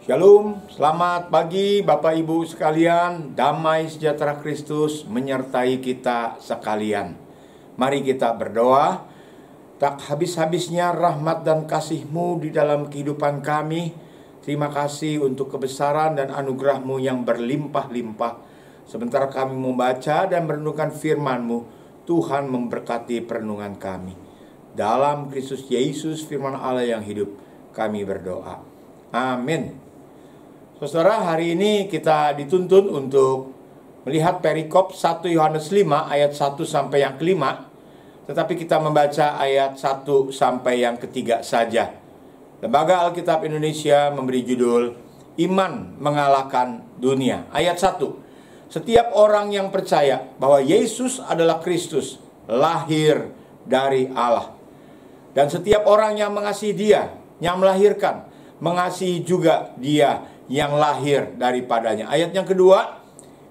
Shalom, selamat pagi Bapak Ibu sekalian. Damai sejahtera Kristus menyertai kita sekalian. Mari kita berdoa. Tak habis-habisnya rahmat dan kasih-Mu di dalam kehidupan kami. Terima kasih untuk kebesaran dan anugerah-Mu yang berlimpah-limpah. Sementara kami membaca dan merenungkan firman-Mu, Tuhan memberkati perenungan kami. Dalam Kristus Yesus firman Allah yang hidup, kami berdoa. Amin. Saudara, hari ini kita dituntun untuk melihat perikop 1 Yohanes 5 ayat 1 sampai yang kelima. Tetapi kita membaca ayat 1 sampai yang ketiga saja. Lembaga Alkitab Indonesia memberi judul Iman Mengalahkan Dunia. Ayat 1. Setiap orang yang percaya bahwa Yesus adalah Kristus, lahir dari Allah. Dan setiap orang yang mengasihi Dia, yang melahirkan, mengasihi juga Dia yang lahir daripadanya. Ayat yang kedua,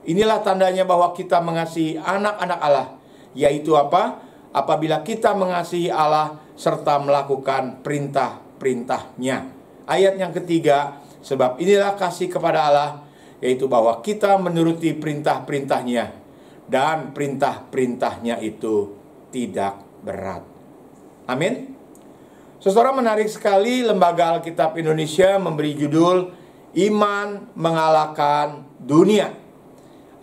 inilah tandanya bahwa kita mengasihi anak-anak Allah, yaitu apa? Apabila kita mengasihi Allah serta melakukan perintah-perintahnya. Ayat yang ketiga, sebab inilah kasih kepada Allah, yaitu bahwa kita menuruti perintah-perintahnya, dan perintah-perintahnya itu tidak berat. Amin. Saudara, menarik sekali Lembaga Alkitab Indonesia memberi judul Iman Mengalahkan Dunia.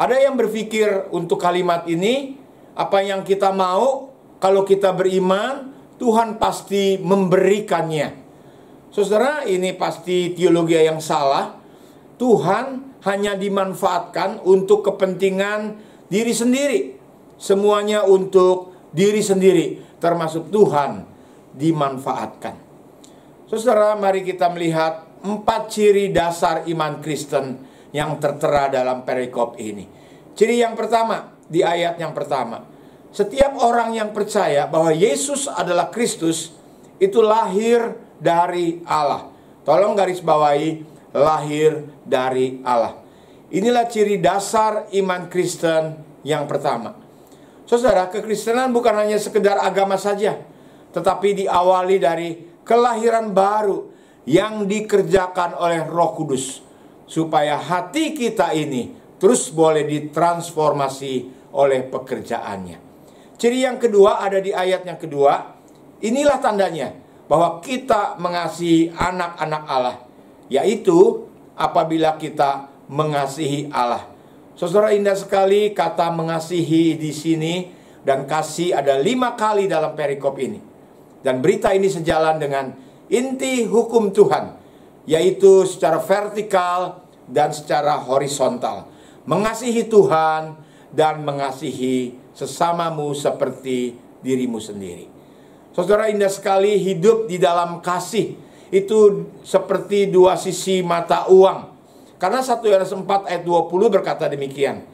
Ada yang berpikir untuk kalimat ini, apa yang kita mau kalau kita beriman, Tuhan pasti memberikannya. Saudara, ini pasti teologi yang salah. Tuhan hanya dimanfaatkan untuk kepentingan diri sendiri. Semuanya untuk diri sendiri, termasuk Tuhan dimanfaatkan. Saudara, mari kita melihat 4 ciri dasar iman Kristen yang tertera dalam perikop ini. Ciri yang pertama, di ayat yang pertama. Setiap orang yang percaya bahwa Yesus adalah Kristus, itu lahir dari Allah. Tolong garis bawahi, lahir dari Allah. Inilah ciri dasar iman Kristen yang pertama. Saudara, kekristenan bukan hanya sekedar agama saja, tetapi diawali dari kelahiran baru yang dikerjakan oleh Roh Kudus, supaya hati kita ini terus boleh ditransformasi oleh pekerjaannya. Ciri yang kedua ada di ayat yang kedua. Inilah tandanya bahwa kita mengasihi anak-anak Allah, yaitu apabila kita mengasihi Allah. Saudara, indah sekali kata mengasihi di sini, dan kasih ada 5 kali dalam perikop ini. Dan berita ini sejalan dengan inti hukum Tuhan, yaitu secara vertikal dan secara horizontal. Mengasihi Tuhan dan mengasihi sesamamu seperti dirimu sendiri. Saudara, indah sekali hidup di dalam kasih. Itu seperti 2 sisi mata uang. Karena 1 Yohanes 4 ayat 20 berkata demikian.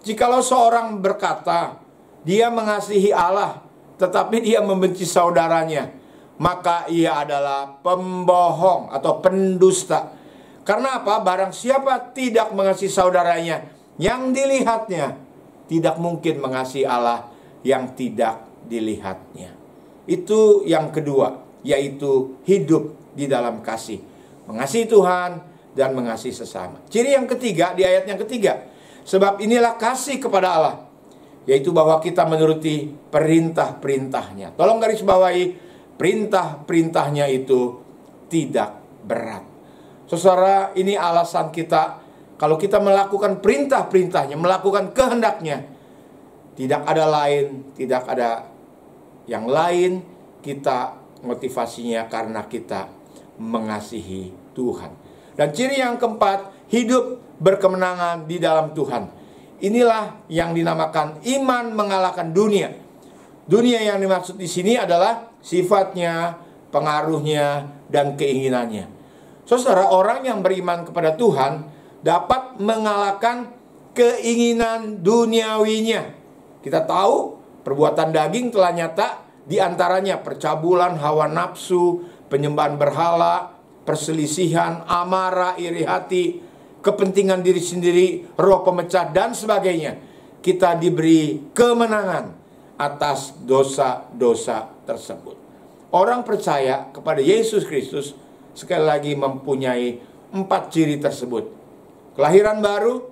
Jikalau seorang berkata dia mengasihi Allah, tetapi dia membenci saudaranya, maka ia adalah pembohong atau pendusta. Karena apa? Barang siapa tidak mengasihi saudaranya yang dilihatnya, tidak mungkin mengasihi Allah yang tidak dilihatnya. Itu yang kedua, yaitu hidup di dalam kasih. Mengasihi Tuhan dan mengasihi sesama. Ciri yang ketiga, di ayat yang ketiga. Sebab inilah kasih kepada Allah, yaitu bahwa kita menuruti perintah-perintahnya. Tolong garis bawahi, perintah-perintahnya itu tidak berat. Saudara, ini alasan kita kalau kita melakukan perintah-perintahnya, melakukan kehendaknya, tidak ada lain, tidak ada yang lain, kita motivasinya karena kita mengasihi Tuhan. Dan ciri yang keempat, hidup berkemenangan di dalam Tuhan. Inilah yang dinamakan iman mengalahkan dunia. Dunia yang dimaksud di sini adalah sifatnya, pengaruhnya, dan keinginannya. Saudara, orang yang beriman kepada Tuhan dapat mengalahkan keinginan duniawinya. Kita tahu perbuatan daging telah nyata, di antaranya percabulan, hawa nafsu, penyembahan berhala, perselisihan, amarah, iri hati, kepentingan diri sendiri, roh pemecah, dan sebagainya. Kita diberi kemenangan atas dosa-dosa tersebut. Orang percaya kepada Yesus Kristus sekali lagi mempunyai 4 ciri tersebut. Kelahiran baru,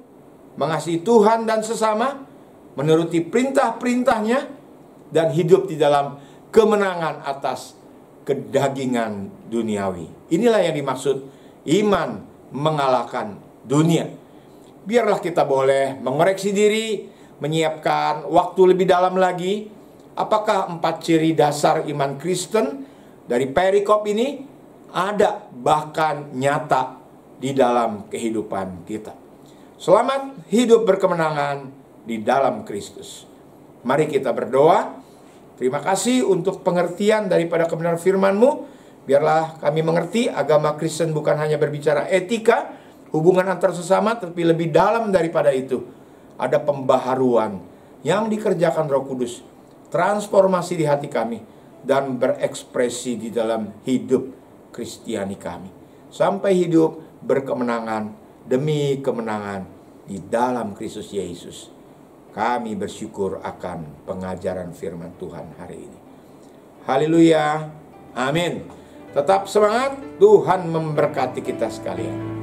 mengasihi Tuhan dan sesama, menuruti perintah-perintahnya, dan hidup di dalam kemenangan atas kedagingan duniawi. Inilah yang dimaksud iman mengalahkan dunia. Biarlah kita boleh mengoreksi diri, menyiapkan waktu lebih dalam lagi. Apakah 4 ciri dasar iman Kristen dari perikop ini ada bahkan nyata di dalam kehidupan kita. Selamat hidup berkemenangan di dalam Kristus. Mari kita berdoa. Terima kasih untuk pengertian daripada kebenaran firman-Mu. Biarlah kami mengerti agama Kristen bukan hanya berbicara etika, hubungan antar sesama, tapi lebih dalam daripada itu. Ada pembaharuan yang dikerjakan Roh Kudus, transformasi di hati kami, dan berekspresi di dalam hidup Kristiani kami. Sampai hidup berkemenangan demi kemenangan di dalam Kristus Yesus. Kami bersyukur akan pengajaran firman Tuhan hari ini. Haleluya. Amin. Tetap semangat. Tuhan memberkati kita sekalian.